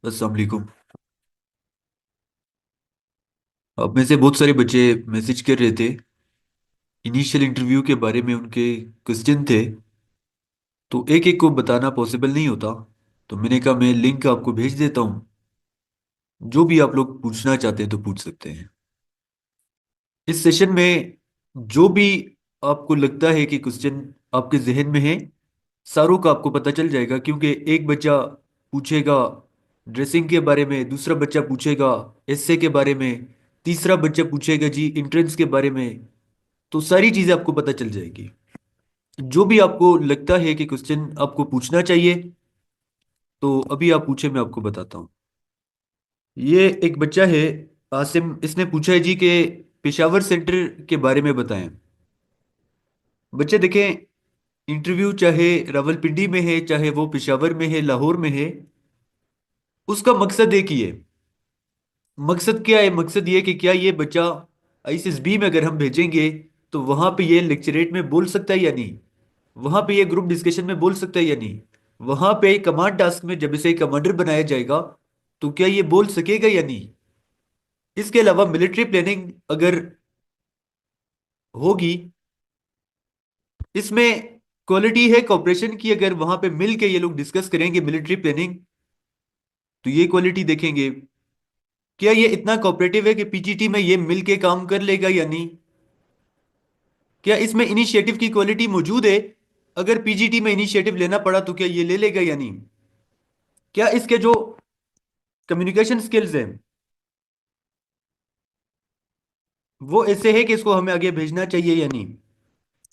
अस्सलाम वालेकुम। अब में से बहुत सारे बच्चे मैसेज कर रहे थे। इनिशियल इंटरव्यू के बारे में उनके क्वेश्चन थे, तो एक एक को बताना पॉसिबल नहीं होता। तो मैंने कहा मैं लिंक आपको भेज देता हूँ। जो भी आप लोग पूछना चाहते हैं तो पूछ सकते हैं। इस सेशन में जो भी आपको लगता है कि क्वेश्चन आपके जहन में है, सारों का आपको पता चल जाएगा, क्योंकि एक बच्चा पूछेगा ड्रेसिंग के बारे में, दूसरा बच्चा पूछेगा एसए के बारे में, तीसरा बच्चा पूछेगा जी इंट्रेंस के बारे में। तो सारी चीजें आपको पता चल जाएगी। जो भी आपको लगता है कि क्वेश्चन आपको पूछना चाहिए, तो अभी आप पूछे, मैं आपको बताता हूँ। ये एक बच्चा है, आसिम, इसने पूछा है जी कि पेशावर सेंटर के बारे में बताएं। बच्चे देखें, इंटरव्यू चाहे रावलपिंडी में है, चाहे वो पेशावर में है, लाहौर में है, उसका मकसद एक ही है। मकसद क्या है? मकसद ये कि क्या ये बच्चा आईसीएसबी में अगर हम भेजेंगे तो वहां पे ये लेक्चरेट में बोल सकता है या नहीं, वहां पे ये ग्रुप डिस्कशन में बोल सकता है या नहीं, वहां पे कमांड टास्क में जब इसे कमांडर बनाया जाएगा तो क्या ये बोल सकेगा या नहीं। इसके अलावा मिलिट्री प्लानिंग अगर होगी, इसमें क्वालिटी है कॉपरेशन की। अगर वहां पे मिल के ये लोग डिस्कस करेंगे मिलिट्री प्लानिंग, तो ये क्वालिटी देखेंगे। क्या ये इतना कोऑपरेटिव है कि पीजीटी में ये मिल के काम कर लेगा या नहीं। क्या इसमें इनिशिएटिव की क्वालिटी मौजूद है? अगर पीजीटी में इनिशिएटिव लेना पड़ा तो क्या ये ले लेगा या नहीं। क्या इसके जो कम्युनिकेशन स्किल्स हैं वो ऐसे है कि इसको हमें आगे भेजना चाहिए या नहीं।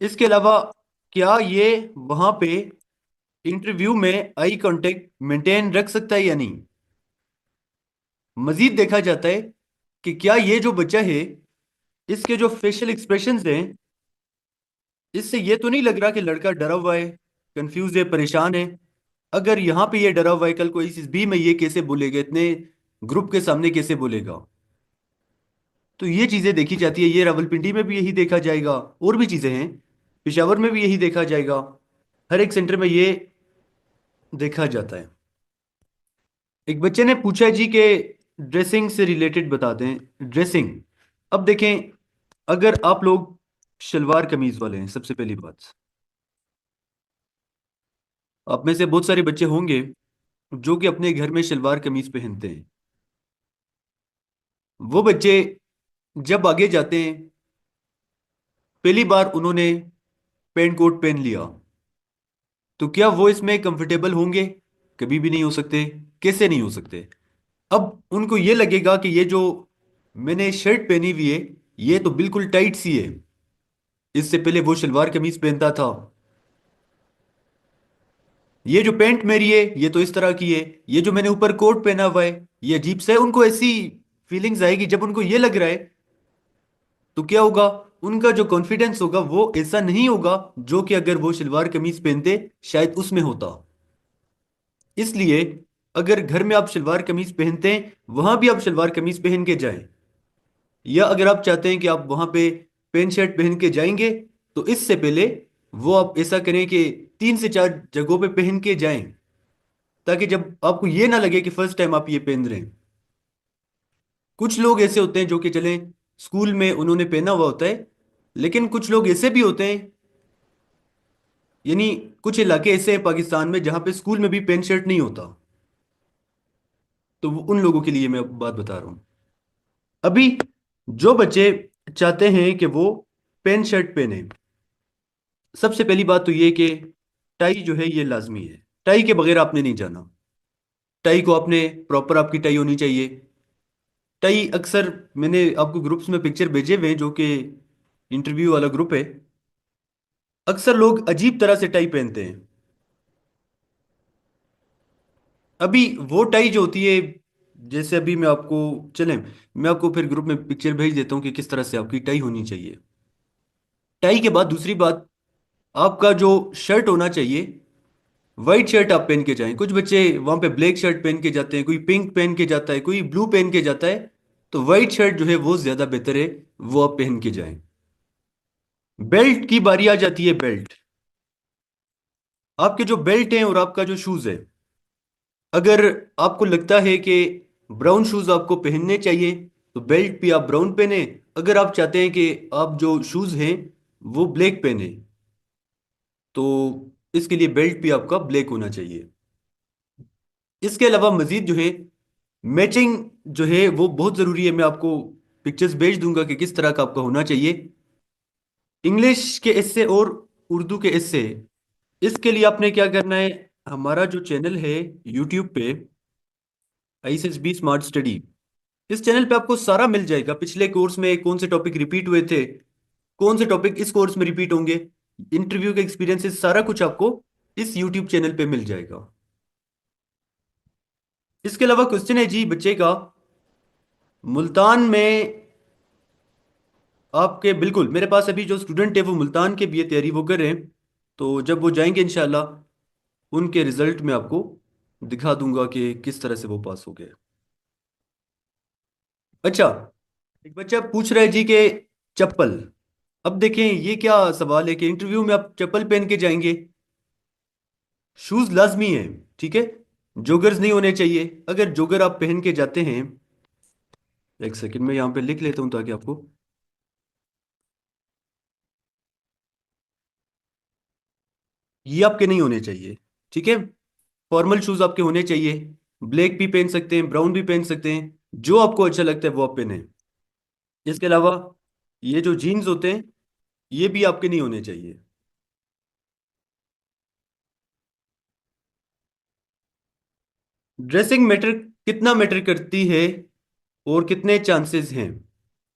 इसके अलावा क्या ये वहां पे इंटरव्यू में आई कांटेक्ट मेंटेन रख सकता है या नहीं। मजीद देखा जाता है कि क्या ये जो बच्चा है, इसके जो फेशियल एक्सप्रेशंस हैं, इससे ये तो नहीं लग रहा कि लड़का डरा हुआ है, कंफ्यूज है, परेशान है। अगर यहाँ पे ये डरा हुआ है, कल को इस बी में ये कैसे बोलेगा, इतने ग्रुप के सामने कैसे बोलेगा। तो ये चीजें देखी जाती है। ये रावलपिंडी में भी यही देखा जाएगा, और भी चीजें हैं, पेशावर में भी यही देखा जाएगा। हर एक सेंटर में ये देखा जाता है। एक बच्चे ने पूछा जी कि ड्रेसिंग से रिलेटेड बता दें। ड्रेसिंग, अब देखें, अगर आप लोग शलवार कमीज वाले हैं, सबसे पहली बात, आप में से बहुत सारे बच्चे होंगे जो कि अपने घर में शलवार कमीज पहनते हैं। वो बच्चे जब आगे जाते हैं, पहली बार उन्होंने पेंट कोट पहन लिया, तो क्या वो इसमें कंफर्टेबल होंगे? कभी भी नहीं हो सकते। कैसे नहीं हो सकते? अब उनको ये लगेगा कि ये जो मैंने शर्ट पहनी हुई है, ये तो बिल्कुल टाइट सी है। इससे पहले वो शलवार कमीज पहनता था। ये जो पैंट मेरी है ये तो इस तरह की है। ये जो मैंने ऊपर कोट पहना हुआ है ये अजीब सा है। उनको ऐसी फीलिंग्स आएगी जब उनको ये लग रहा है। तो क्या होगा? उनका जो कॉन्फिडेंस होगा वो ऐसा नहीं होगा जो कि अगर वो शलवार कमीज पहनते शायद उसमें होता। इसलिए अगर घर में आप शलवार कमीज पहनते हैं, वहां भी आप शलवार कमीज पहन के जाएं। या अगर आप चाहते हैं कि आप वहां पे पेंट शर्ट पहन के जाएंगे, तो इससे पहले वो आप ऐसा करें कि 3 से 4 जगहों पे पहन के जाएं, ताकि जब आपको ये ना लगे कि फर्स्ट टाइम आप ये पहन रहे हैं। कुछ लोग ऐसे होते हैं जो कि चलें स्कूल में उन्होंने पहना हुआ होता है, लेकिन कुछ लोग ऐसे भी होते हैं, यानी कुछ इलाके ऐसे हैं पाकिस्तान में जहां पे स्कूल में भी पेंट शर्ट नहीं होता। तो उन लोगों के लिए मैं बात बता रहा हूं। अभी जो बच्चे चाहते हैं कि वो पेंट शर्ट पहने, सबसे पहली बात तो ये कि टाई जो है ये लाजमी है। टाई के बगैर आपने नहीं जाना। टाई को आपने प्रॉपर, आपकी टाई होनी चाहिए। टाई अक्सर, मैंने आपको ग्रुप्स में पिक्चर भेजे हुए हैं जो कि इंटरव्यू वाला ग्रुप है, अक्सर लोग अजीब तरह से टाई पहनते हैं। अभी वो टाई जो होती है, जैसे अभी मैं आपको, चलें मैं आपको फिर ग्रुप में पिक्चर भेज देता हूँ कि किस तरह से आपकी टाई होनी चाहिए। टाई के बाद दूसरी बात, आपका जो शर्ट होना चाहिए, वाइट शर्ट आप पहन के जाएं। कुछ बच्चे वहां पे ब्लैक शर्ट पहन के जाते हैं, कोई पिंक पहन के जाता है, कोई ब्लू पहन के जाता है। तो वाइट शर्ट जो है वो ज्यादा बेहतर है, वो आप पहन के जाएं। बेल्ट की बारी आ जाती है। बेल्ट, आपके जो बेल्ट हैं और आपका जो शूज है, अगर आपको लगता है कि ब्राउन शूज आपको पहनने चाहिए तो बेल्ट भी आप ब्राउन पहने। अगर आप चाहते हैं कि आप जो शूज हैं वो ब्लैक पहने तो इसके लिए बेल्ट भी आपका ब्लैक होना चाहिए। इसके अलावा मजीद जो है मैचिंग जो है वो बहुत ज़रूरी है। मैं आपको पिक्चर्स भेज दूंगा कि किस तरह का आपका होना चाहिए। इंग्लिश के एस्से और उर्दू के एस्से, इसके लिए आपने क्या करना है, हमारा जो चैनल है यूट्यूब पे, ISSB स्मार्ट स्टडी, इस चैनल पे आपको सारा मिल जाएगा। पिछले कोर्स में कौन से टॉपिक रिपीट हुए थे, कौन से टॉपिक इस कोर्स में रिपीट होंगे, इंटरव्यू के एक्सपीरियंसेस, सारा कुछ आपको इस यूट्यूब चैनल पे मिल जाएगा। इसके अलावा क्वेश्चन है जी बच्चे का, मुल्तान में आपके, बिल्कुल मेरे पास अभी जो स्टूडेंट है वो मुल्तान के भी तैयारी वो कर रहे हैं। तो जब वो जाएंगे इंशाल्लाह उनके रिजल्ट में आपको दिखा दूंगा कि किस तरह से वो पास हो गए। अच्छा, एक बच्चा पूछ रहा है जी कि चप्पल, अब देखें ये क्या सवाल है कि इंटरव्यू में आप चप्पल पहन के जाएंगे। शूज लाजमी है, ठीक है, जोगर्स नहीं होने चाहिए। अगर जोगर आप पहन के जाते हैं, एक सेकंड में यहाँ पे लिख लेता हूँ ताकि आपको, ये आपके नहीं होने चाहिए, ठीक है। फॉर्मल शूज आपके होने चाहिए। ब्लैक भी पहन सकते हैं, ब्राउन भी पहन सकते हैं, जो आपको अच्छा लगता है वो आप पहने। इसके अलावा ये जो जीन्स होते हैं ये भी आपके नहीं होने चाहिए। ड्रेसिंग मैटर, कितना मैटर करती है और कितने चांसेस हैं।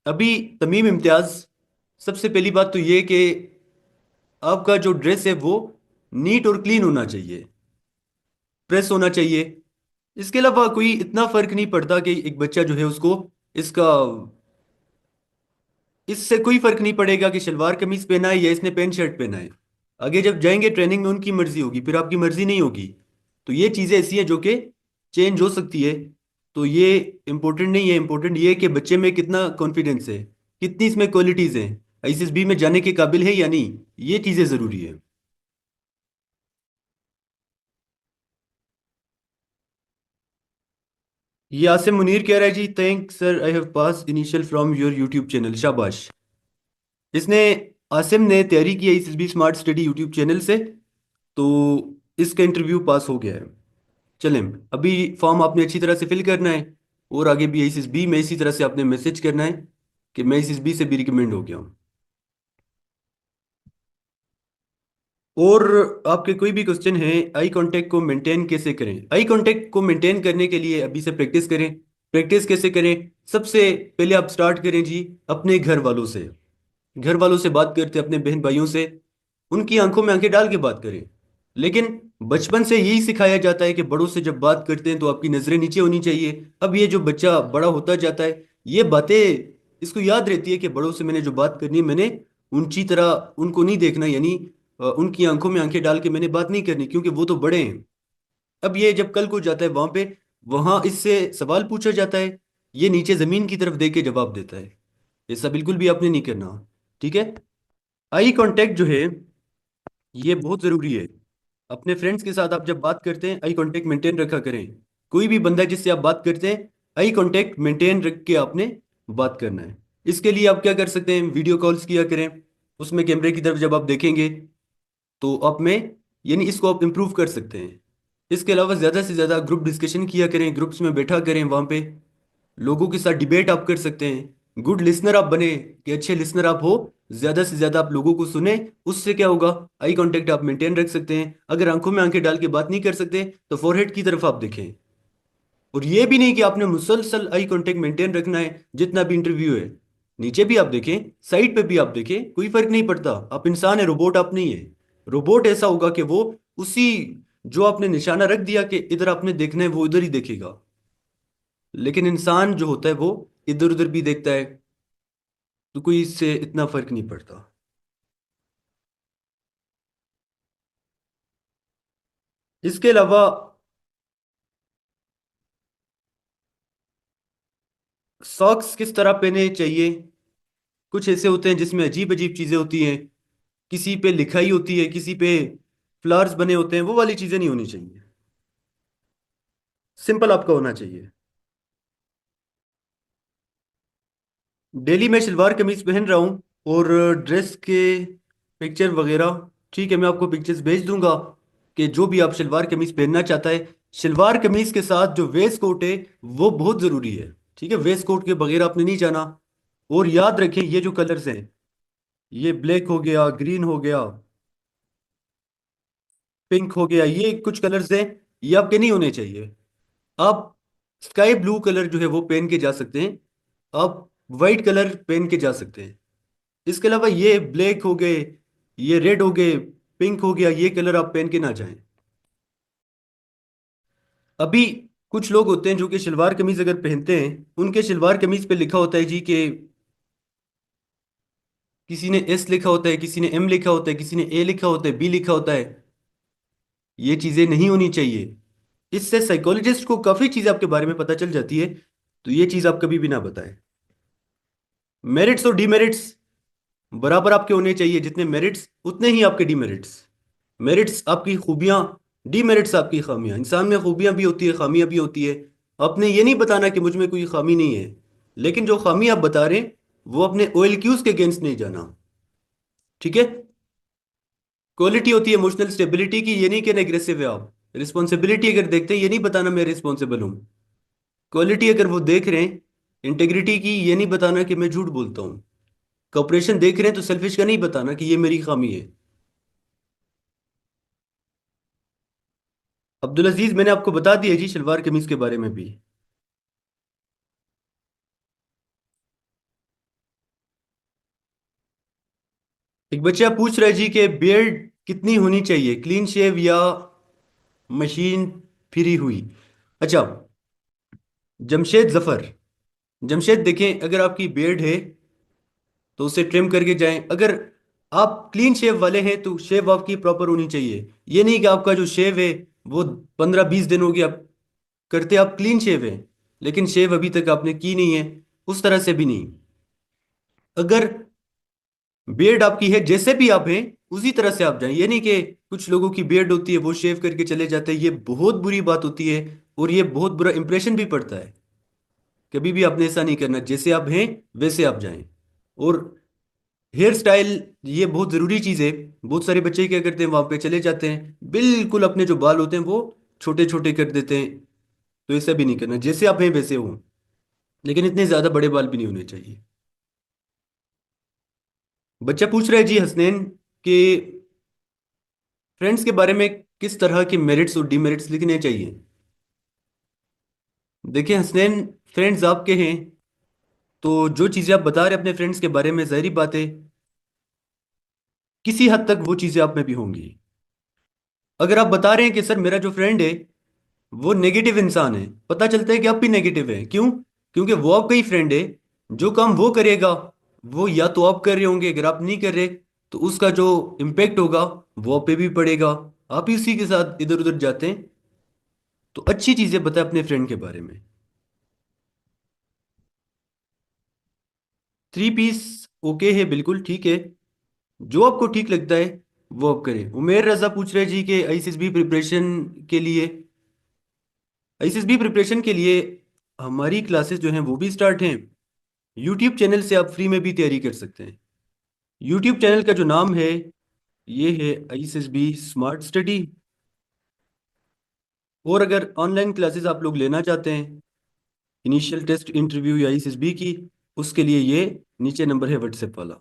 अभी तमीम इम्तियाज, सबसे पहली बात तो ये कि आपका जो ड्रेस है वो नीट और क्लीन होना चाहिए, प्रेस होना चाहिए। इसके अलावा कोई इतना फर्क नहीं पड़ता कि एक बच्चा जो है उसको इसका, इससे कोई फर्क नहीं पड़ेगा कि शलवार कमीज पहना है या इसने पैंट शर्ट पहना है। आगे जब जाएंगे ट्रेनिंग में उनकी मर्जी होगी, फिर आपकी मर्जी नहीं होगी। तो ये चीज़ें ऐसी हैं जो कि चेंज हो सकती है। तो ये इंपॉर्टेंट नहीं है, इंपॉर्टेंट ये है कि बच्चे में कितना कॉन्फिडेंस है, कितनी इसमें क्वालिटीज़ हैं, ISSB में जाने के काबिल है या नहीं, ये चीज़ें ज़रूरी है। ये आसिम मुनीर कह रहा है जी, thank sir I have pass initial from your YouTube channel, शाबाश। इसने, आसिम ने तैयारी की है ISSB smart study YouTube channel से, तो इसका इंटरव्यू पास हो गया है। चलें, अभी फॉर्म आपने अच्छी तरह से फिल करना है और आगे भी ISSB में इसी तरह से आपने मैसेज करना है कि मैं ISSB से भी रिकमेंड हो गया हूँ। और आपके कोई भी क्वेश्चन है, आई कांटेक्ट को मेंटेन कैसे करें, आई कांटेक्ट को मेंटेन करने के लिए अभी से प्रैक्टिस करें। प्रैक्टिस कैसे करें, सबसे पहले आप स्टार्ट करें जी अपने घर वालों से। घर वालों से बात करते अपने बहन भाइयों से, उनकी आंखों में आंखें डाल के बात करें। लेकिन बचपन से यही सिखाया जाता है कि बड़ों से जब बात करते हैं तो आपकी नजरें नीचे होनी चाहिए। अब ये जो बच्चा बड़ा होता जाता है ये बातें इसको याद रहती है कि बड़ों से मैंने जो बात करनी है, मैंने ऊंची तरह उनको नहीं देखना, यानी उनकी आंखों में आंखें डाल के मैंने बात नहीं करनी क्योंकि वो तो बड़े हैं। अब ये जब कल को जाता है वहां पे, वहां इससे सवाल पूछा जाता है, ये नीचे जमीन की तरफ देख के जवाब देता है। ऐसा बिल्कुल भी आपने नहीं करना, ठीक है। आई कांटेक्ट जो है ये बहुत जरूरी है। अपने फ्रेंड्स के साथ आप जब बात करते हैं आई कांटेक्ट मेंटेन रखा करें। कोई भी बंदा जिससे आप बात करते हैं आई कांटेक्ट मेंटेन रख के आपने बात करना है। इसके लिए आप क्या कर सकते हैं, वीडियो कॉल्स किया करें। उसमें कैमरे की तरफ जब आप देखेंगे तो आप में, यानी इसको आप इम्प्रूव कर सकते हैं। इसके अलावा ज़्यादा से ज़्यादा ग्रुप डिस्कशन किया करें, ग्रुप्स में बैठा करें, वहाँ पे लोगों के साथ डिबेट आप कर सकते हैं। गुड लिसनर आप बने कि अच्छे लिसनर आप हो, ज़्यादा से ज़्यादा आप लोगों को सुने। उससे क्या होगा, आई कांटेक्ट आप मेंटेन रख सकते हैं। अगर आंखों में आंखें डाल के बात नहीं कर सकते तो फोरहेड की तरफ आप देखें। और ये भी नहीं कि आपने मुसलसल आई कांटेक्ट मेंटेन रखना है जितना भी इंटरव्यू है। नीचे भी आप देखें, साइड पे भी आप देखें, कोई फर्क नहीं पड़ता। आप इंसान है, रोबोट आप नहीं है। रोबोट ऐसा होगा कि वो उसी, जो आपने निशाना रख दिया कि इधर आपने देखना है वो इधर ही देखेगा। लेकिन इंसान जो होता है वो इधर उधर भी देखता है। तो कोई इससे इतना फर्क नहीं पड़ता। इसके अलावा सॉक्स किस तरह पहने चाहिए, कुछ ऐसे होते हैं जिसमें अजीब अजीब चीजें होती हैं, किसी पे लिखाई होती है, किसी पे फ्लावर्स बने होते हैं, वो वाली चीजें नहीं होनी चाहिए। सिंपल आपका होना चाहिए। डेली मैं शलवार कमीज पहन रहा हूँ, और ड्रेस के पिक्चर वगैरह, ठीक है, मैं आपको पिक्चर्स भेज दूंगा कि जो भी आप शलवार कमीज पहनना चाहता है। शलवार कमीज के साथ जो वेस्ट कोट है वो बहुत ज़रूरी है। ठीक है, वेस्ट कोट के बगैर आपने नहीं जाना। और याद रखें, ये जो कलर्स हैं, ये ब्लैक हो गया, ग्रीन हो गया, पिंक हो गया, ये कुछ कलर्स हैं, ये आपके नहीं होने चाहिए। आप स्काई ब्लू कलर जो है वो पहन के जा सकते हैं। आप वाइट कलर पहन के जा सकते हैं। इसके अलावा ये ब्लैक हो गए, ये रेड हो गए, पिंक हो गया, ये कलर आप पहन के ना जाएं। अभी कुछ लोग होते हैं जो कि शलवार कमीज अगर पहनते हैं, उनके शलवार कमीज पे लिखा होता है जी कि किसी ने एस लिखा होता है, किसी ने एम लिखा होता है, किसी ने ए लिखा होता है, बी लिखा होता है। ये चीजें नहीं होनी चाहिए। इससे साइकोलॉजिस्ट को काफी चीजें आपके बारे में पता चल जाती है। तो ये चीज आप कभी भी ना बताएं। मेरिट्स और डीमेरिट्स बराबर आपके होने चाहिए। जितने मेरिट्स उतने ही आपके डीमेरिट्स। मेरिट्स आपकी खूबियां, डीमेरिट्स आपकी खामियां। इंसान में खूबियां भी होती है, खामियां भी होती है। आपने ये नहीं बताना कि मुझ में कोई खामी नहीं है, लेकिन जो खामी आप बता रहे हैं वो अपने OLQs के अगेंस्ट नहीं जाना। ठीक है। क्वालिटी होती है इमोशनल स्टेबिलिटी की, ये नहीं कि एग्रेसिव है आप। रिस्पॉन्सिबिलिटी अगर देखते हैं, ये नहीं बताना मैं रिस्पॉन्सिबल हूँ। क्वालिटी अगर वो देख रहे हैं इंटेग्रिटी की, ये नहीं बताना कि मैं झूठ बोलता हूँ। कॉपरेशन देख रहे हैं तो सेल्फिश का नहीं बताना कि ये मेरी खामी है। अब्दुल अजीज, मैंने आपको बता दिया जी शलवार कमीज के बारे में भी। एक बच्चा पूछ रहा है जी कि बियर्ड कितनी होनी चाहिए, क्लीन शेव या मशीन फिरी हुई। अच्छा, जमशेद जफर, जमशेद देखें, अगर आपकी बियर्ड है तो उसे ट्रिम करके जाएं। अगर आप क्लीन शेव वाले हैं तो शेव आपकी प्रॉपर होनी चाहिए। ये नहीं कि आपका जो शेव है वो 15-20 दिन हो गया करते, आप क्लीन शेव है लेकिन शेव अभी तक आपने की नहीं है, उस तरह से भी नहीं। अगर बियर्ड आपकी है, जैसे भी आप हैं उसी तरह से आप जाएं। ये नहीं कि कुछ लोगों की बियर्ड होती है वो शेव करके चले जाते हैं, ये बहुत बुरी बात होती है। और ये बहुत बुरा इंप्रेशन भी पड़ता है। कभी भी आपने ऐसा नहीं करना, जैसे आप हैं वैसे आप जाएं। और हेयर स्टाइल, ये बहुत ज़रूरी चीज़ है। बहुत सारे बच्चे क्या करते हैं, वहाँ पे चले जाते हैं, बिल्कुल अपने जो बाल होते हैं वो छोटे छोटे कर देते हैं। तो ऐसा भी नहीं करना, जैसे आप हैं वैसे हो, लेकिन इतने ज़्यादा बड़े बाल भी नहीं होने चाहिए। बच्चा पूछ रहा है जी हसनैन कि फ्रेंड्स के बारे में किस तरह के मेरिट्स और डीमेरिट्स लिखने चाहिए। देखिए हसनैन, फ्रेंड्स आपके हैं तो जो चीज़ें आप बता रहे हैं अपने फ्रेंड्स के बारे में, जाहिर बात है किसी हद तक वो चीज़ें आप में भी होंगी। अगर आप बता रहे हैं कि सर मेरा जो फ्रेंड है वो नेगेटिव इंसान है, पता चलता है कि आप भी नेगेटिव हैं। क्यों? क्योंकि वो आपका ही फ्रेंड है। जो काम वो करेगा वो या तो आप कर रहे होंगे, अगर आप नहीं कर रहे तो उसका जो इम्पेक्ट होगा वो आप पे भी पड़ेगा। आप ही उसी के साथ इधर उधर जाते हैं। तो अच्छी चीज़ें बताएं अपने फ्रेंड के बारे में। 3 पीस ओके है, बिल्कुल ठीक है। जो आपको ठीक लगता है वो आप करें। उमेर रजा पूछ रहे जी कि आईसीएसबी प्रिपरेशन के लिए, आईसीएसबी प्रिपरेशन के लिए हमारी क्लासेस जो हैं वो भी स्टार्ट हैं। यूट्यूब चैनल से आप फ्री में भी तैयारी कर सकते हैं। यूट्यूब चैनल का जो नाम है ये है आईसीएसबी स्मार्ट स्टडी। और अगर ऑनलाइन क्लासेस आप लोग लेना चाहते हैं, इनिशियल टेस्ट इंटरव्यू या आईसीएसबी की, उसके लिए ये नीचे नंबर है व्हाट्सएप वाला।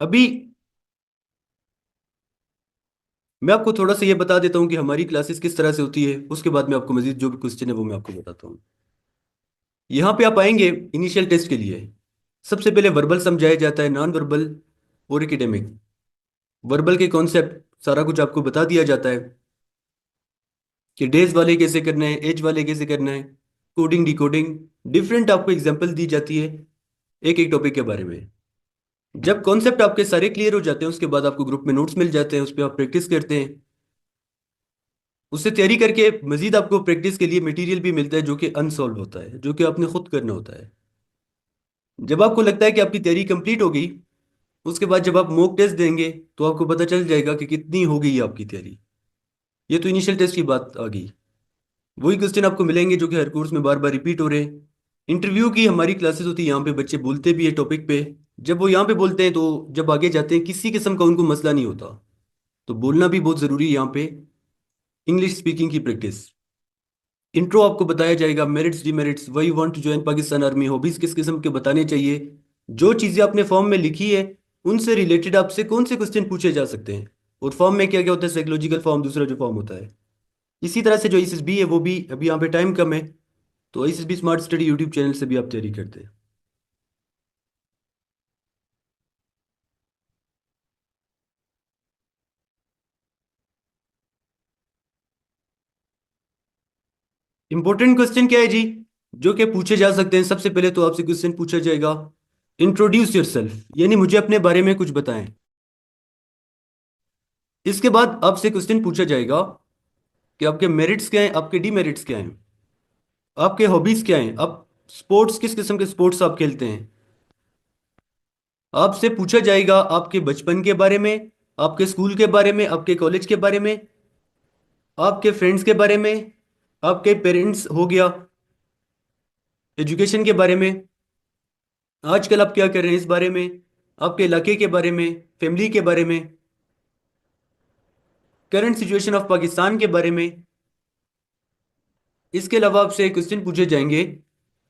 अभी मैं आपको थोड़ा सा ये बता देता हूँ कि हमारी क्लासेस किस तरह से होती है, उसके बाद मैं आपको मजीद जो भी क्वेश्चन है वो मैं आपको बताता हूँ। यहाँ पे आप आएंगे इनिशियल टेस्ट के लिए। सबसे पहले वर्बल समझाया जाता है, नॉन वर्बल और एकेडमिक। वर्बल के कॉन्सेप्ट सारा कुछ आपको बता दिया जाता है कि डेज वाले कैसे करना है, एज वाले कैसे करना है, कोडिंग डिकोडिंग, डिफरेंट आपको एग्जांपल दी जाती है एक एक टॉपिक के बारे में। जब कॉन्सेप्ट आपके सारे क्लियर हो जाते हैं उसके बाद आपको ग्रुप में नोट्स मिल जाते हैं, उस पर आप प्रैक्टिस करते हैं। उससे तैयारी करके मजीद आपको प्रैक्टिस के लिए मटेरियल भी मिलता है जो कि अनसॉल्व होता है, जो कि आपने खुद करना होता है। जब आपको लगता है कि आपकी तैयारी कंप्लीट हो गई, उसके बाद जब आप मॉक टेस्ट देंगे तो आपको पता चल जाएगा कि कितनी हो गई है आपकी तैयारी। ये तो इनिशियल टेस्ट की बात आ गई। वही क्वेश्चन आपको मिलेंगे जो कि हर कोर्स में बार बार रिपीट हो रहे हैं। इंटरव्यू की हमारी क्लासेस होती है, यहाँ पे बच्चे बोलते भी है टॉपिक पे। जब वो यहाँ पे बोलते हैं तो जब आगे जाते हैं किसी किस्म का उनको मसला नहीं होता। तो बोलना भी बहुत ज़रूरी है यहाँ पे। इंग्लिश स्पीकिंग की प्रैक्टिस। इंट्रो आपको बताया जाएगा, merits demerits, why want to join Pakistan army, hobbies किस किस्म के बताने चाहिए। जो चीज़ें आपने फॉर्म में लिखी है उनसे रिलेटेड आपसे कौन से क्वेश्चन पूछे जा सकते हैं। और फॉर्म में क्या क्या होता है, साइकोलॉजिकल फॉर्म दूसरा जो फॉर्म होता है। इसी तरह से जो एसएसबी है वो भी, अभी यहाँ पे टाइम कम है, तो SSB smart study YouTube channel से भी आप तैयारी करते हैं। इंपॉर्टेंट क्वेश्चन क्या है जी, जो कि पूछे जा सकते हैं। सबसे पहले तो आपसे क्वेश्चन पूछा जाएगा, इंट्रोड्यूस योरसेल्फ, यानी मुझे अपने बारे में कुछ बताएं। इसके बाद आपसे क्वेश्चन पूछा जाएगा कि आपके मेरिट्स क्या हैं, आपके डीमेरिट्स क्या हैं, आपके हॉबीज क्या हैं, आप स्पोर्ट्स किस किस्म के स्पोर्ट्स आप खेलते हैं। आपसे पूछा जाएगा आपके बचपन के बारे में, आपके स्कूल के बारे में, आपके कॉलेज के बारे में, आपके फ्रेंड्स के बारे में, आपके पेरेंट्स हो गया, एजुकेशन के बारे में, आजकल आप क्या कर रहे हैं इस बारे में, आपके इलाके के बारे में, फैमिली के बारे में, करंट सिचुएशन ऑफ पाकिस्तान के बारे में। इसके अलावा आपसे क्वेश्चन पूछे जाएंगे,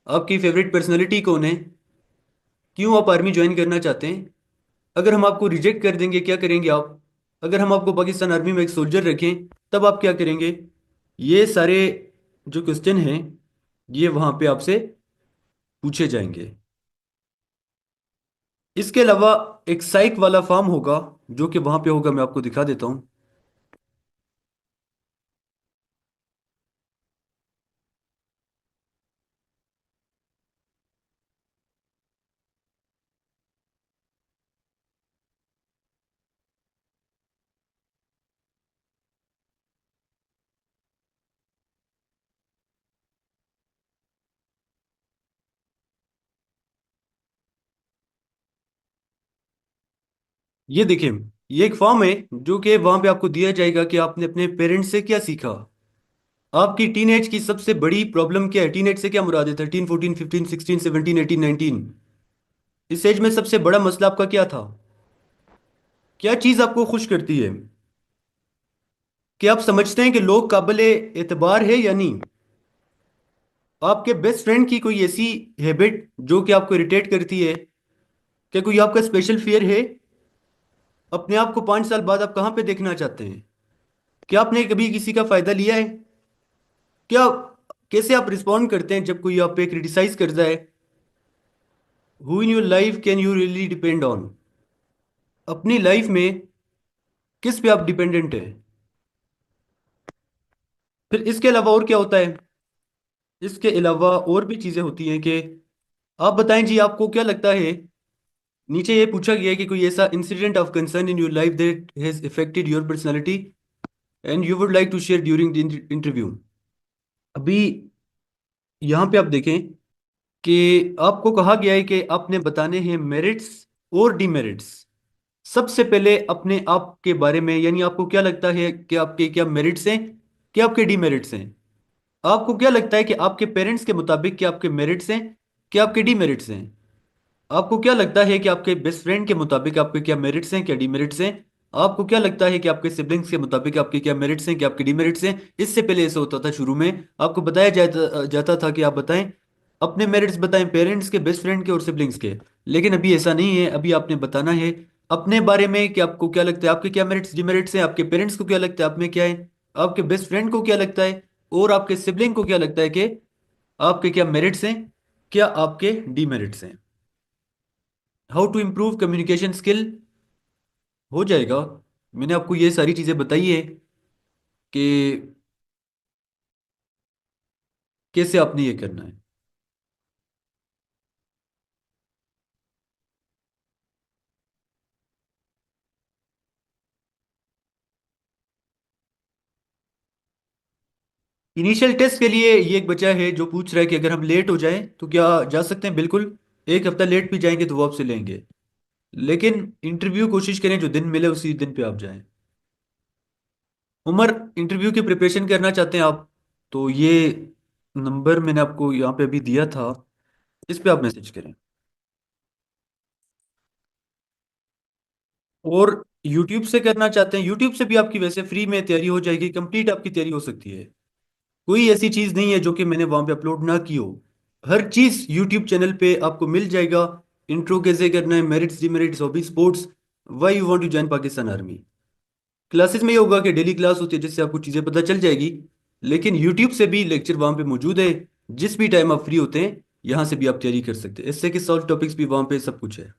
आपकी फेवरेट पर्सनैलिटी कौन है, क्यों आप आर्मी ज्वाइन करना चाहते हैं, अगर हम आपको रिजेक्ट कर देंगे क्या करेंगे आप, अगर हम आपको पाकिस्तान आर्मी में एक सोल्जर रखें तब आप क्या करेंगे। ये सारे जो क्वेश्चन हैं ये वहाँ पे आपसे पूछे जाएंगे। इसके अलावा एक साइक वाला फॉर्म होगा जो कि वहाँ पे होगा, मैं आपको दिखा देता हूँ। ये देखिए, ये एक फॉर्म है जो कि वहाँ पे आपको दिया जाएगा कि आपने अपने पेरेंट्स से क्या सीखा। आपकी टीनेज की सबसे बड़ी प्रॉब्लम क्या है, टीनेज से क्या मुराद है, 13 14 15 16 17 18 19। इस एज में सबसे बड़ा मसला आपका क्या था, क्या चीज़ आपको खुश करती है, कि आप समझते हैं कि लोग काबिल एतबार है या नहीं। आपके बेस्ट फ्रेंड की कोई ऐसी हैबिट जो कि आपको इरिटेट करती है, क्या कोई आपका स्पेशल फियर है, अपने आप को 5 साल बाद आप कहाँ पे देखना चाहते हैं, क्या आपने कभी किसी का फायदा लिया है, क्या, कैसे आप रिस्पॉन्ड करते हैं जब कोई आप पे क्रिटिसाइज करता है। Who in your life can you really depend on, अपनी लाइफ में किस पे आप डिपेंडेंट है। फिर इसके अलावा और क्या होता है, इसके अलावा और भी चीज़ें होती हैं कि आप बताएं जी आपको क्या लगता है। नीचे ये पूछा गया है कि कोई ऐसा incident of concern in your life that has affected your personality and you would like to share during the interview. अभी यहाँ पे आप देखें कि आपको कहा गया है कि आपने बताने हैं मेरिट्स और डिमेरिट्स। सबसे पहले अपने आप के बारे में, यानी आपको क्या लगता है कि आपके क्या मेरिट्स हैं, क्या आपके डिमेरिट्स हैं। आपको क्या लगता है कि आपके पेरेंट्स के मुताबिक क्या आपके मेरिट्स हैं, क्या आपके डिमेरिट्स हैं। आपको क्या लगता है कि आपके बेस्ट फ्रेंड के मुताबिक आपके क्या मेरिट्स हैं, क्या डिमेरिट्स हैं। आपको क्या लगता है कि आपके सिबलिंग्स के मुताबिक आपके क्या मेरिट्स हैं, क्या आपके डिमेरिट्स हैं। इससे पहले ऐसा होता था, शुरू में आपको बताया जाता था कि आप बताएं अपने मेरिट्स, बताएं पेरेंट्स के, बेस्ट फ्रेंड के और सिबलिंग्स के। लेकिन अभी ऐसा नहीं है, अभी आपने बताना है अपने बारे में कि आपको क्या लगता है, आपके क्या मेरिट्स डिमेरिट्स हैं, आपके पेरेंट्स को क्या लगता है आप में क्या है, आपके बेस्ट फ्रेंड को क्या लगता है, और आपके सिबलिंग को क्या लगता है कि आपके क्या मेरिट्स हैं, क्या आपके डिमेरिट्स हैं। How to improve communication skill हो जाएगा। मैंने आपको ये सारी चीज़ें बताई है कि कैसे आपने ये करना है। इनिशियल टेस्ट के लिए ये एक बच्चा है जो पूछ रहा है कि अगर हम लेट हो जाएं तो क्या जा सकते हैं। बिल्कुल, एक हफ्ता लेट भी जाएंगे तो वो आपसे लेंगे, लेकिन इंटरव्यू कोशिश करें जो दिन मिले उसी दिन पे आप जाएं। उमर, इंटरव्यू की प्रिपरेशन करना चाहते हैं आप, तो ये नंबर मैंने आपको यहाँ पे अभी दिया था, इस पे आप मैसेज करें। और यूट्यूब से करना चाहते हैं, यूट्यूब से भी आपकी वैसे फ्री में तैयारी हो जाएगी, कंप्लीट आपकी तैयारी हो सकती है। कोई ऐसी चीज़ नहीं है जो कि मैंने वहाँ पे अपलोड ना की हो। हर चीज़ यूट्यूब चैनल पे आपको मिल जाएगा। इंट्रो कैसे करना है, merits demerits, hobby, sports, why you want to join Pakistan army. Classes में ये होगा कि डेली क्लास होती है जिससे आपको चीज़ें पता चल जाएगी। लेकिन यूट्यूब से भी लेक्चर वहाँ पे मौजूद है। जिस भी टाइम आप फ्री होते हैं, यहाँ से भी आप तैयारी कर सकते हैं। इससे कि सॉल्व टॉपिक्स भी वहाँ पे सब कुछ है।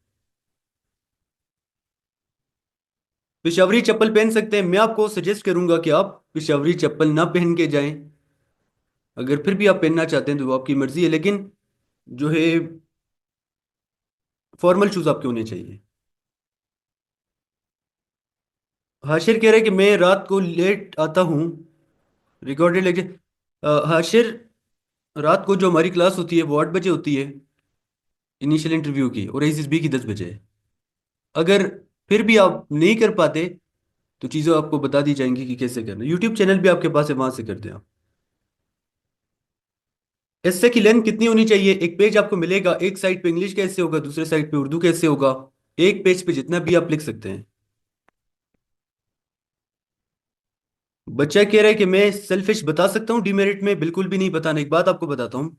पेशावरी चप्पल पहन सकते हैं। मैं आपको सजेस्ट करूंगा कि आप पेशावरी चप्पल ना पहन के जाएं। अगर फिर भी आप पहनना चाहते हैं तो वो आपकी मर्जी है, लेकिन जो है फॉर्मल शूज आपके होने चाहिए। हाशिर कह रहे हैं कि मैं रात को लेट आता हूँ। रिकॉर्डेड लेक्चर, हाशिर, रात को जो हमारी क्लास होती है वो 8 बजे होती है, इनिशियल इंटरव्यू की, और एसएसबी की 10 बजे है। अगर फिर भी आप नहीं कर पाते तो चीज़ें आपको बता दी जाएंगी कि कैसे करना। यूट्यूब चैनल भी आपके पास है, वहां से कर दें आप। एस्से की लेंथ कितनी होनी चाहिए? एक पेज आपको मिलेगा, एक साइड पे इंग्लिश कैसे होगा, दूसरे साइड पे उर्दू कैसे होगा। एक पेज पे जितना भी आप लिख सकते हैं। बच्चा कह रहा है कि मैं सेल्फिश बता सकता हूँ डिमेरिट में? बिल्कुल भी नहीं बताना। एक बात आपको बताता हूँ।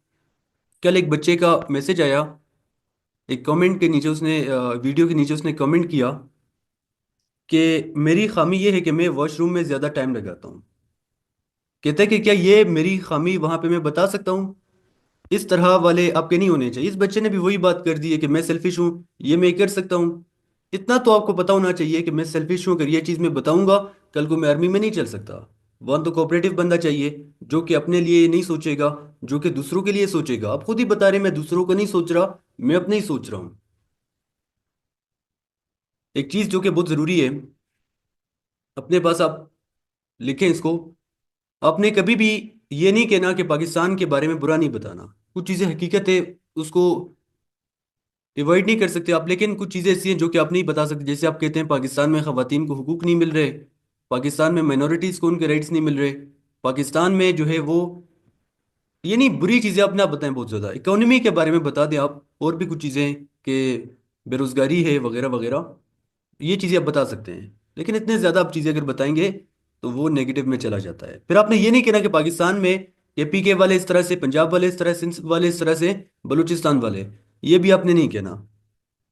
कल एक बच्चे का मैसेज आया, एक कमेंट के नीचे उसने वीडियो के नीचे उसने कमेंट किया कि मेरी खामी ये है कि मैं वॉशरूम में ज़्यादा टाइम लगाता हूँ। कहता है कि क्या ये मेरी खामी वहां पे मैं बता सकता हूँ? इस तरह वाले आपके नहीं होने चाहिए। इस बच्चे ने भी वही बात कर दी है कि मैं सेल्फिश हूँ, ये मैं कर सकता हूँ। इतना तो आपको पता होना चाहिए कि मैं सेल्फिश हूँ, अगर ये चीज़ मैं बताऊंगा कल को मैं आर्मी में नहीं चल सकता। वहाँ तो कोऑपरेटिव बंदा चाहिए, जो कि अपने लिए नहीं सोचेगा, जो कि दूसरों के लिए सोचेगा। आप खुद ही बता रहे हैं, मैं दूसरों को नहीं सोच रहा, मैं अपने ही सोच रहा हूँ। एक चीज़ जो कि बहुत ज़रूरी है, अपने पास आप लिखें इसको। आपने कभी भी ये नहीं कहना कि पाकिस्तान के बारे में बुरा नहीं बताना। कुछ चीज़ें हकीकत है, उसको अवॉइड नहीं कर सकते आप, लेकिन कुछ चीज़ें ऐसी हैं जो कि आप नहीं बता सकते। जैसे आप कहते हैं पाकिस्तान में ख़वातीन को हुकूक नहीं मिल रहे, पाकिस्तान में माइनॉरिटीज़ को उनके राइट्स नहीं मिल रहे, पाकिस्तान में जो है वो, ये नहीं बुरी चीज़ें आप ना बताएं। बहुत ज़्यादा इकोनॉमी के बारे में बता दें आप, और भी कुछ चीज़ें कि बेरोज़गारी है वगैरह वगैरह, ये चीज़ें आप बता सकते हैं। लेकिन इतने ज़्यादा आप चीज़ें अगर बताएंगे तो वो नेगेटिव में चला जाता है। फिर आपने ये नहीं कहना कि पाकिस्तान में एपीके वाले इस तरह से, पंजाब वाले इस तरह से, सिंध वाले इस तरह से, बलूचिस्तान वाले, ये भी आपने नहीं कहना।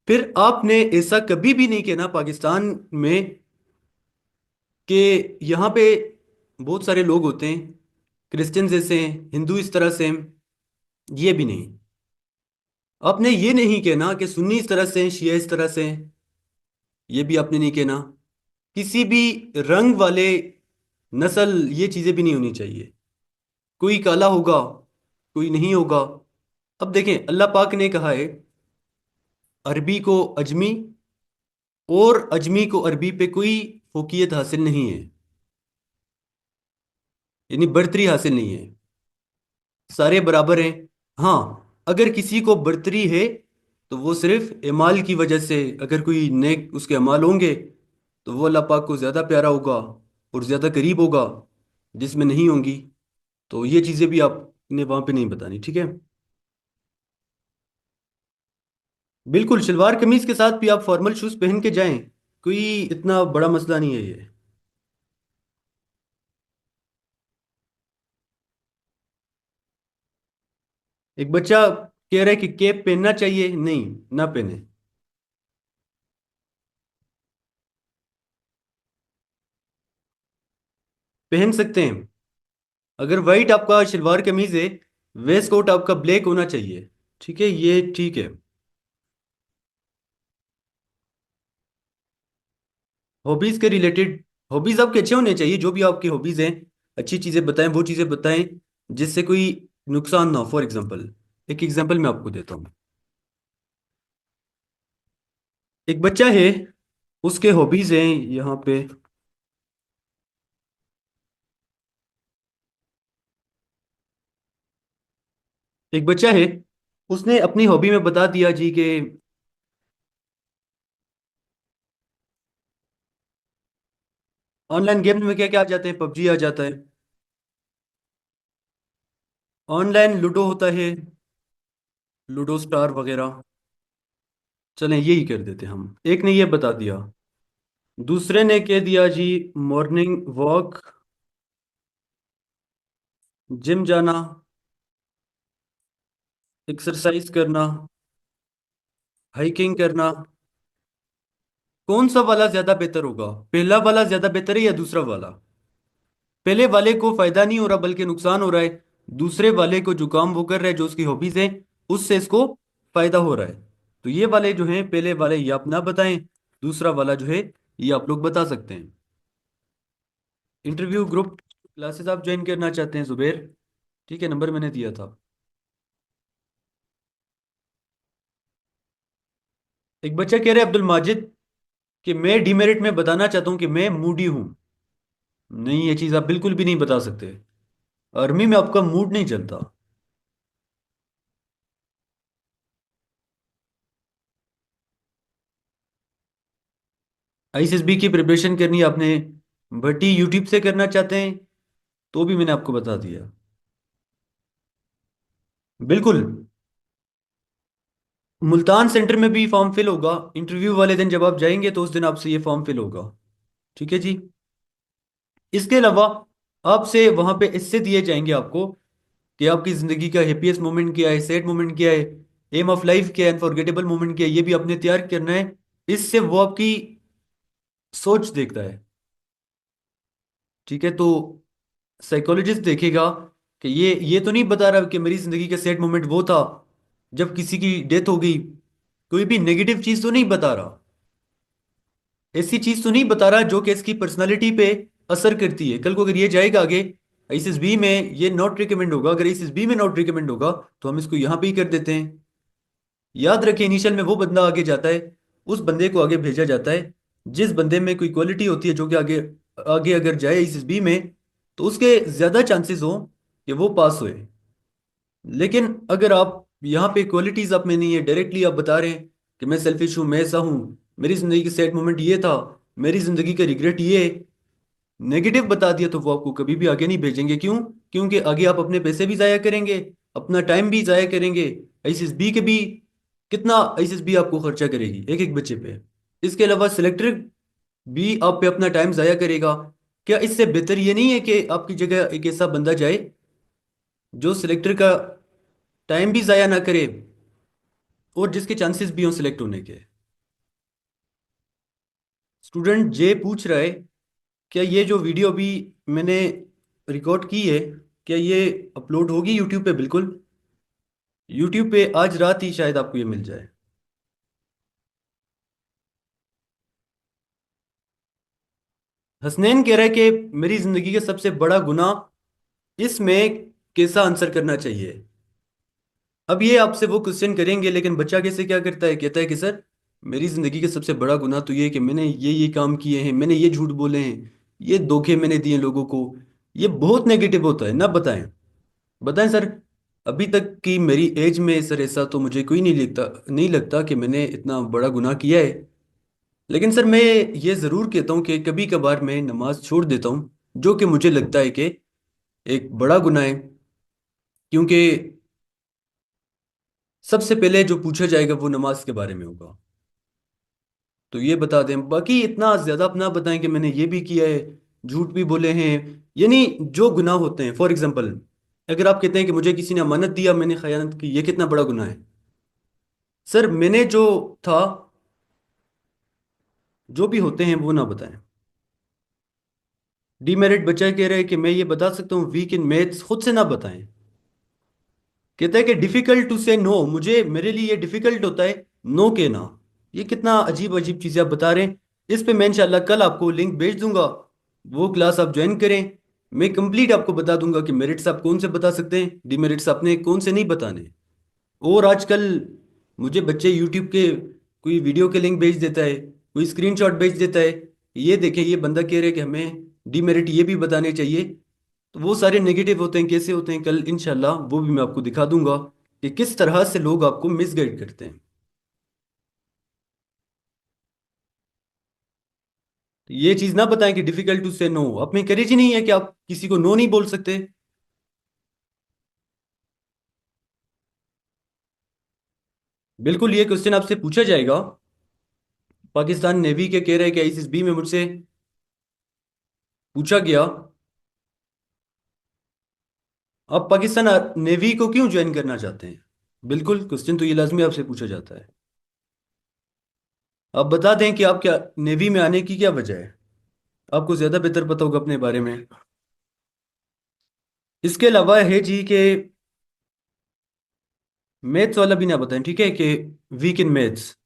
फिर आपने ऐसा कभी भी नहीं कहना पाकिस्तान में कि यहाँ पे बहुत सारे लोग होते हैं, क्रिश्चियन जैसे हैं, हिंदू इस तरह से हैं, ये भी नहीं। आपने ये नहीं कहना कि सुन्नी इस तरह से हैं, शिया इस तरह से हैं, ये भी आपने नहीं कहना। किसी भी रंग वाले, नस्ल, ये चीज़ें भी नहीं होनी चाहिए। कोई काला होगा, कोई नहीं होगा। अब देखें, अल्लाह पाक ने कहा है अरबी को अजमी, और अजमी को अरबी पे कोई फोकियत हासिल नहीं है, यानी बर्तरी हासिल नहीं है, सारे बराबर हैं। हाँ, अगर किसी को बर्तरी है तो वो सिर्फ एमाल की वजह से, अगर कोई नेक उसके अमाल होंगे तो वो अल्लाह पाक को ज़्यादा प्यारा होगा और ज़्यादा करीब होगा, जिसमें नहीं होंगी। तो ये चीज़ें भी आपने वहाँ पे नहीं बतानी, ठीक है? बिल्कुल, शलवार कमीज के साथ भी आप फॉर्मल शूज पहन के जाएं, कोई इतना बड़ा मसला नहीं है ये। एक बच्चा कह रहा है कि कैप पहनना चाहिए, नहीं, ना पहने। पहन सकते हैं। अगर वाइट आपका शलवार कमीज है, वेस्ट कोट आपका ब्लैक होना चाहिए, ठीक है, ये ठीक है। हॉबीज के रिलेटेड, हॉबीज आपके अच्छे होने चाहिए, जो भी आपकी हॉबीज हैं, अच्छी चीजें बताएं, वो चीजें बताएं जिससे कोई नुकसान ना हो। फॉर एग्जांपल, एक एग्जांपल मैं आपको देता हूँ। एक बच्चा है, उसके हॉबीज हैं यहाँ पे। एक बच्चा है, उसने अपनी हॉबी में बता दिया जी कि ऑनलाइन गेम में क्या क्या आ जाते हैं, पबजी आ जाता है। ऑनलाइन लूडो होता है, लूडो स्टार वगैरह। चलें यही कर देते हम। एक ने ये बता दिया, दूसरे ने कह दिया जी मॉर्निंग वॉक, जिम जाना, एक्सरसाइज करना, हाइकिंग करना। कौन सा वाला ज्यादा बेहतर होगा? पहला वाला ज्यादा बेहतर है या दूसरा वाला? पहले वाले को फायदा नहीं हो रहा बल्कि नुकसान हो रहा है। दूसरे वाले को जो काम वो कर रहा है, जो उसकी हॉबीज है, उससे इसको फायदा हो रहा है। तो ये वाले जो हैं, पहले वाले ये आप ना बताएं, दूसरा वाला जो है ये आप लोग बता सकते हैं। इंटरव्यू ग्रुप क्लासेस आप ज्वाइन करना चाहते हैं जुबेर? ठीक है, नंबर मैंने दिया था। एक बच्चा कह रहा है अब्दुल माजिद कि मैं डीमेरिट में बताना चाहता हूँ कि मैं मूडी हूँ। नहीं, ये चीज़ आप बिल्कुल भी नहीं बता सकते। आर्मी में आपका मूड नहीं चलता। आईएसएसबी की प्रिपरेशन करनी है आपने, भट्टी यूट्यूब से करना चाहते हैं, तो भी मैंने आपको बता दिया। बिल्कुल। मुल्तान सेंटर में भी फॉर्म फिल होगा। इंटरव्यू वाले दिन जब आप जाएंगे तो उस दिन आपसे ये फॉर्म फिल होगा। ठीक है जी। इसके अलावा आपसे वहां पे इससे दिए जाएंगे आपको कि आपकी जिंदगी का हैप्पीएस्ट मोमेंट क्या है, सैड मोमेंट क्या है, एम ऑफ लाइफ क्या है, अनफॉरगेटेबल मोमेंट क्या है, ये भी आपने तैयार करना है। इससे वो आपकी सोच देखता है। ठीक है, तो साइकोलॉजिस्ट देखेगा कि ये तो नहीं बता रहा कि मेरी जिंदगी का सैड मोमेंट वो था जब किसी की डेथ हो गई। कोई भी नेगेटिव चीज तो नहीं बता रहा, ऐसी चीज तो नहीं बता रहा जो कि इसकी पर्सनालिटी पे असर करती है। कल को अगर ये जाएगा आगे आईएसएसबी में, ये नॉट रिकमेंड होगा। अगर आईएसएसबी में नॉट रिकमेंड होगा तो हम इसको यहाँ पे ही कर देते हैं। याद रखें, इनिशियल में वो बंदा आगे जाता है, उस बंदे को आगे भेजा जाता है जिस बंदे में कोई क्वालिटी होती है, जो कि आगे आगे अगर जाए आईएसएसबी में तो उसके ज्यादा चांसेस हो कि वो पास होए। लेकिन अगर आप यहाँ पे क्वालिटीज आप में नहीं है, डायरेक्टली आप बता रहे हैं कि मैं सेल्फिश हूँ, मैं ऐसा हूँ, मेरी जिंदगी का सैड मोमेंट ये था, मेरी जिंदगी का रिग्रेट ये है, नेगेटिव बता दिया, तो वो आपको कभी भी आगे नहीं भेजेंगे। क्यों? क्योंकि आगे आप अपने पैसे भी जाया करेंगे, अपना टाइम भी जाया करेंगे। आईसीएसबी के भी कितना आईसीएसबी आपको खर्चा करेगी एक एक बच्चे पे। इसके अलावा सिलेक्टर भी आप पे अपना टाइम जाया करेगा। क्या इससे बेहतर ये नहीं है कि आपकी जगह एक ऐसा बंदा जाए जो सिलेक्टर का टाइम भी जाया ना करे और जिसके चांसेस भी हों सिलेक्ट होने के? स्टूडेंट जे पूछ रहा है, क्या ये जो वीडियो अभी मैंने रिकॉर्ड की है, क्या ये अपलोड होगी यूट्यूब पे? बिल्कुल, यूट्यूब पे आज रात ही शायद आपको ये मिल जाए। हसनैन कह रहा है कि मेरी जिंदगी का सबसे बड़ा गुनाह, इसमें कैसा आंसर करना चाहिए? अब ये आपसे वो क्वेश्चन करेंगे, लेकिन बच्चा कैसे क्या करता है, कहता है कि सर मेरी जिंदगी का सबसे बड़ा गुनाह तो ये है कि मैंने ये काम किए हैं, मैंने ये झूठ बोले हैं, ये धोखे मैंने दिए लोगों को। ये बहुत नेगेटिव होता है ना। बताएं, बताएं सर। अभी तक की मेरी एज में सर ऐसा तो मुझे कोई नहीं लगता कि मैंने इतना बड़ा गुनाह किया है। लेकिन सर मैं ये ज़रूर कहता हूँ कि कभी कभार मैं नमाज छोड़ देता हूँ, जो कि मुझे लगता है कि एक बड़ा गुनाह है। क्योंकि सबसे पहले जो पूछा जाएगा वो नमाज के बारे में होगा। तो ये बता दें, बाकी इतना ज़्यादा अपना बताएं कि मैंने ये भी किया है, झूठ भी बोले हैं। यानी जो गुनाह होते हैं, फॉर एग्जाम्पल अगर आप कहते हैं कि मुझे किसी ने अमानत दिया, मैंने खयानत की, ये कितना बड़ा गुनाह है? सर मैंने जो था, जो भी होते हैं वो ना बताएं। डीमेरिट बच्चा कह रहे हैं कि मैं ये बता सकता हूँ वीक इन मैथ्स, खुद से ना बताएं। कहता है कि डिफिकल्ट टू से नो, मुझे मेरे लिए ये डिफिकल्ट होता है नो कहना। ये कितना अजीब अजीब चीजें आप बता रहे हैं। इस पे मैं इंशाल्लाह कल आपको लिंक भेज दूंगा, वो क्लास आप ज्वाइन करें। मैं कंप्लीट आपको बता दूंगा कि मेरिट्स आप कौन से बता सकते हैं, डिमेरिट्स आपने कौन से नहीं बताने। और आजकल मुझे बच्चे यूट्यूब के कोई वीडियो के लिंक भेज देता है, कोई स्क्रीनशॉट भेज देता है, ये देखें ये बंदा कह रहा है कि हमें डिमेरिट ये भी बताने चाहिए। तो वो सारे नेगेटिव होते हैं, कैसे होते हैं, कल इंशाल्लाह वो भी मैं आपको दिखा दूंगा कि किस तरह से लोग आपको मिसगाइड करते हैं। तो ये चीज़ ना बताएं कि डिफिकल्ट टू से नो, आप में करेज ही नहीं है कि आप किसी को नो नहीं बोल सकते। बिल्कुल, ये क्वेश्चन आपसे पूछा जाएगा। पाकिस्तान नेवी के कह रहे हैं कि आईसीएसबी में मुझसे पूछा गया, आप पाकिस्तान नेवी को क्यों ज्वाइन करना चाहते हैं। बिल्कुल, क्वेश्चन तो ये लाजमी आपसे पूछा जाता है। आप बता दें कि आप क्या नेवी में आने की क्या वजह है। आपको ज्यादा बेहतर पता होगा अपने बारे में। इसके अलावा है जी कि मैथ्स वाला भी ना बताएं, ठीक है, कि वीक इन मैथ्स।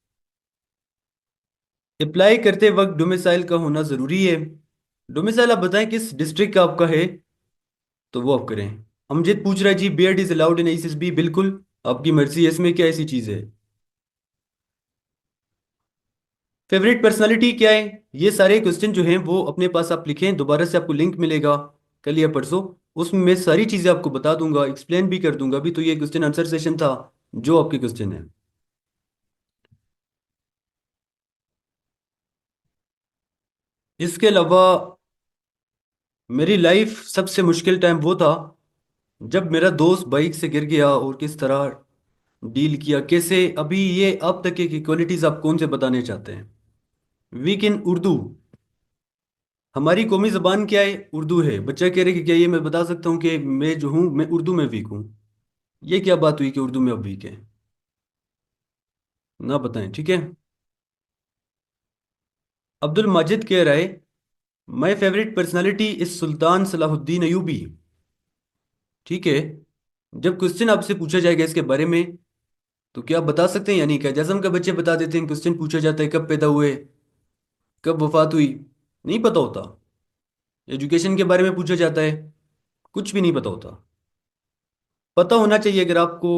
अप्लाई करते वक्त डोमिसाइल का होना जरूरी है। डोमिसाइल आप बताएं किस डिस्ट्रिक्ट का आपका है, तो वो आप करें। अमजद पूछ रहा है जी बीएड इज अलाउड इन आईसीएसबी। बिल्कुल, आपकी मर्जी है, इसमें क्या ऐसी चीज है। फेवरेट पर्सनालिटी क्या है। ये सारे क्वेश्चन जो हैं वो अपने पास आप लिखें, दोबारा से आपको लिंक मिलेगा कल या परसों। उसमें मैं सारी चीजें आपको बता दूंगा, एक्सप्लेन भी कर दूंगा। अभी तो ये क्वेश्चन आंसर सेशन था, जो आपके क्वेश्चन है। इसके अलावा मेरी लाइफ सबसे मुश्किल टाइम वो था जब मेरा दोस्त बाइक से गिर गया, और किस तरह डील किया कैसे। अभी ये अब तक की क्वालिटीज आप कौन से बताने चाहते हैं। वीक इन उर्दू। हमारी कौमी जबान क्या है, उर्दू है। बच्चा कह रहे कि क्या ये मैं बता सकता हूँ कि मैं जो हूँ मैं उर्दू में वीक हूँ। ये क्या बात हुई कि उर्दू में अब वीक है। ना बताएं, ठीक है। अब्दुल माजिद कह रहा है माई फेवरेट पर्सनालिटी इज सुल्तान सलाहुद्दीन अयूबी। ठीक है, जब क्वेश्चन आपसे पूछा जाएगा इसके बारे में, तो क्या आप बता सकते हैं, यानी क्या जज़म का बच्चे बता देते हैं। क्वेश्चन पूछा जाता है कब पैदा हुए, कब वफात हुई, नहीं पता होता। एजुकेशन के बारे में पूछा जाता है, कुछ भी नहीं पता होता। पता होना चाहिए, अगर आपको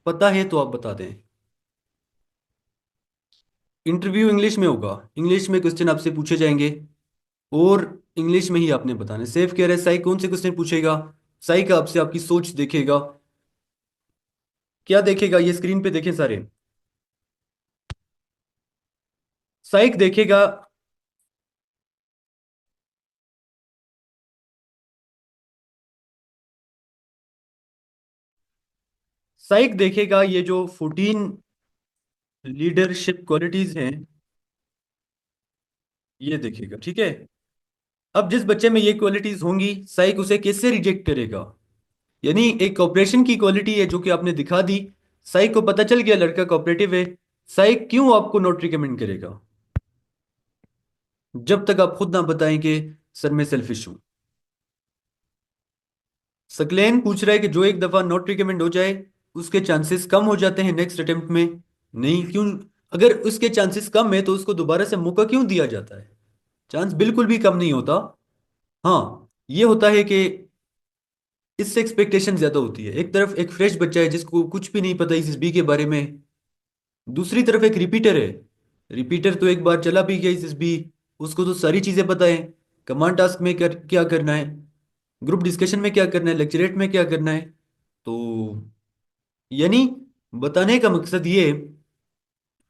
पता है तो आप बता दें। इंटरव्यू इंग्लिश में होगा, इंग्लिश में क्वेश्चन आपसे पूछे जाएंगे, और इंग्लिश में ही आपने बताना है। सेफ कह रहे हैं साई कौन से क्वेश्चन पूछेगा। साई का आपसे आपकी सोच देखेगा। क्या देखेगा, ये स्क्रीन पे देखें सारे। साइक देखेगा। साइक देखेगा ये जो 14 लीडरशिप क्वालिटीज हैं, ये देखेगा, ठीक है। अब जिस बच्चे में ये क्वालिटीज होंगी, साइक उसे कैसे रिजेक्ट करेगा। यानी एक कॉपरेशन की क्वालिटी है जो कि आपने दिखा दी, साइक को पता चल गया लड़का कोऑपरेटिव है। साइक क्यों आपको नोट रिकमेंड करेगा, जब तक आप खुद ना बताएं कि सर मैं सेल्फिश हूं। सकलेन पूछ रहा है कि जो एक दफा नोट रिकमेंड हो जाए, उसके चांसेस कम हो जाते हैं नेक्स्ट अटेम्प्ट में। नहीं, क्यों। अगर उसके चांसेस कम है तो उसको दोबारा से मौका क्यों दिया जाता है। चांस बिल्कुल भी कम नहीं होता। हाँ, ये होता है कि इससे एक्सपेक्टेशन ज्यादा होती है। एक तरफ एक फ्रेश बच्चा है जिसको कुछ भी नहीं पता इस बी के बारे में, दूसरी तरफ एक रिपीटर है। रिपीटर तो एक बार चला भी गया इस बी, उसको तो सारी चीजें पता है। कमांड टास्क में क्या करना है, ग्रुप डिस्कशन में क्या करना है, लेक्चरेट में क्या करना है। तो यानी बताने का मकसद ये है,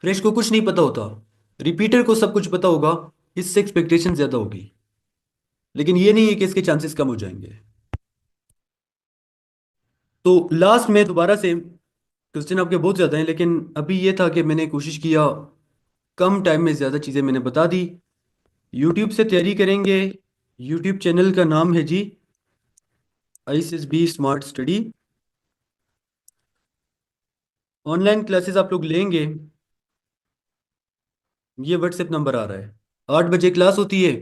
फ्रेश को कुछ नहीं पता होता, रिपीटर को सब कुछ पता होगा, इससे एक्सपेक्टेशन ज्यादा होगी। लेकिन ये नहीं है कि इसके चांसेस कम हो जाएंगे। तो लास्ट में दोबारा से, क्वेश्चन आपके बहुत ज़्यादा हैं, लेकिन अभी ये था कि मैंने कोशिश किया कम टाइम में ज़्यादा चीज़ें मैंने बता दी। यूट्यूब से तैयारी करेंगे। यूट्यूब चैनल का नाम है जी आईसीएसबी स्मार्ट स्टडी। ऑनलाइन क्लासेस आप लोग लेंगे, ये व्हाट्सएप नंबर आ रहा है। 8 बजे क्लास होती है।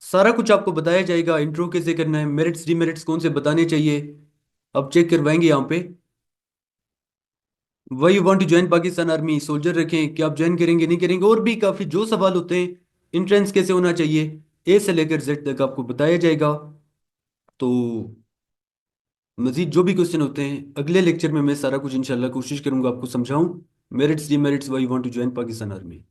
सारा कुछ आपको बताया जाएगा, इंट्रो कैसे करना है, मेरिट्स डीमेरिट्स कौन से बताने चाहिए, अब चेक करवाएंगे यहाँ पे। Why you want to join Pakistan army, soldier रखें, क्या आप ज्वाइन करेंगे नहीं करेंगे, और भी काफ़ी जो सवाल होते हैं। इंट्रेंस कैसे होना चाहिए, ए से लेकर जेड तक आपको बताया जाएगा। तो मजीद जो भी क्वेश्चन होते हैं अगले लेक्चर में मैं सारा कुछ इंशाल्लाह कोशिश करूंगा आपको समझाऊं। Merits demerits why you want to join Pakistan army.